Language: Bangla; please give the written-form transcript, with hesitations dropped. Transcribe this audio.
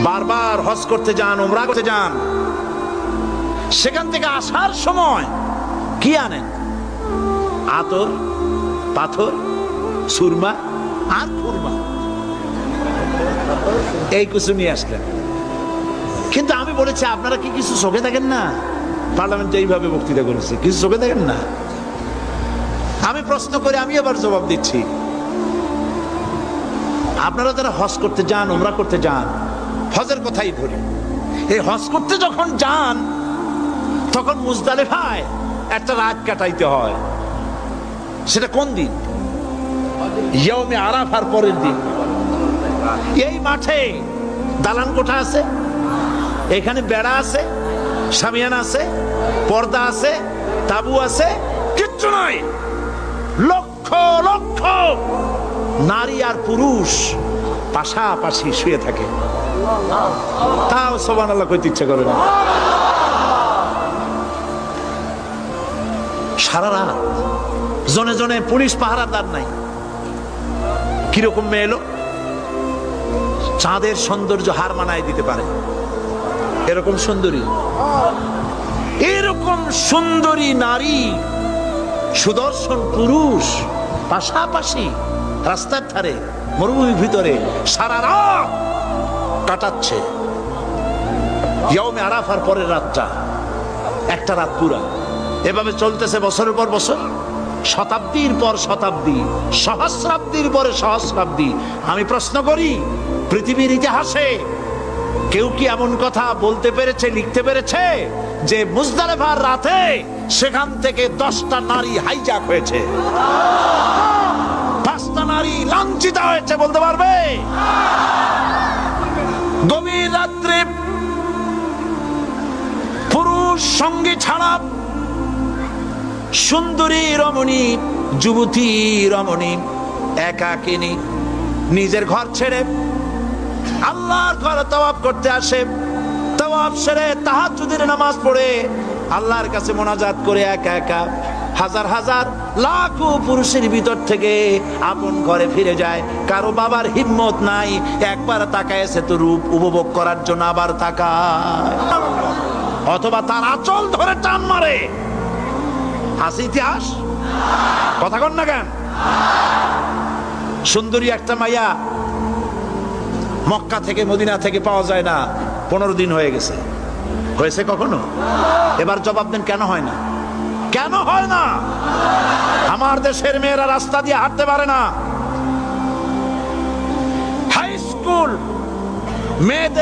বারবার হজ করতে যান, উমরা করতে যান, সেখান থেকে আসার সময় কি আনেন? আতর, পাথর, সুরমা আর খুরমা, এই কিছু নিয়ে আসলেন। কিন্তু আমি বলেছি, আপনারা কি কিছু চোখে দেখেন না? পার্লামেন্টে এইভাবে বক্তৃতা করেছে, কিছু চোখে দেখেন না? আমি প্রশ্ন করে আমি আবার জবাব দিচ্ছি, আপনারা যারা হজ করতে যান, উমরা করতে যান, হজের কথাই ধরি, এই হজ করতে যখন যান তখন মুজদালিফায় একটা রাত কাটাইতে হয়। সেটা কোন দিন? ইয়মে আরাফার পরের দিন। এই মাঠে দালান কোঠা আছে, এখানে বেড়া আছে, শামিয়ানা আছে, পর্দা আছে, তাবু আছে, কিচ্ছু নাই। লক্ষ লক্ষ নারী আর পুরুষ পাশাপাশি শুয়ে থাকে, তাও সুবহানাল্লাহ কইতে ইচ্ছা করে না। সারা রাত জনে জনে পুলিশ পাহারাদার নাই। কিরকম মেয়ে এলো, চাঁদের সৌন্দর্য হার মানায় দিতে পারে এরকম সুন্দরী, এরকম সুন্দরী নারী, সুদর্শন পুরুষ পাশাপাশি রাস্তার ধারে মরুভূমির ভিতরে সারা রাত কাটাচ্ছে। ইয়মে আরাফার পরের রাতটা একটা রাত পুরা। এভাবে চলতেছে বছরের পর বছর, শতাব্দীর পর শতাব্দী, সহস্রাব্দীর পরে সহস্রাব্দী। আমি প্রশ্ন করি, পৃথিবীর ইতিহাসে কেউ কি এমন কথা বলতে পেরেছে, লিখতে পেরেছে যে মুজদালিফার রাতে সেখান থেকে 10টা নারী হাইজ্যাক হয়েছে, 5টা নারী লাঞ্ছিত হয়েছে? বলতে পারবে? গভীর রাত্রে পুরুষ সঙ্গী ছাড়া সুন্দরী রমণী, যুবতী রমণী একাকিনী নিজের ঘর ছেড়ে আল্লাহর ঘরে তাওয়াফ করতে আসে। তাওয়াফ সেরে তাহাজ্জুদের নামাজ পড়ে আল্লাহর কাছে মোনাজাত করে একা একা হাজার হাজার লাখো পুরুষের ভিতর থেকে আপন ঘরে ফিরে যায়। কারো বাবার হিম্মত নাই একবার তাকায় সে তো রূপ উপভোগ করার জন্য আবার তাকায়, অথবা তার আঁচল ধরে টান মারে। আছে ইতিহাস, কথা কন না কেন? সুন্দরী একটা মাইয়া মক্কা থেকে মদিনা থেকে পাওয়া যায় না, 15 দিন হয়ে গেছে। হয়েছে কখনো? এবার জবাব দেন, কেন হয় না? কেন হয় না? আমার দেশের মেয়েরা রাস্তা দিয়ে হাঁটতে পারে না। হাই স্কুল মেয়েদের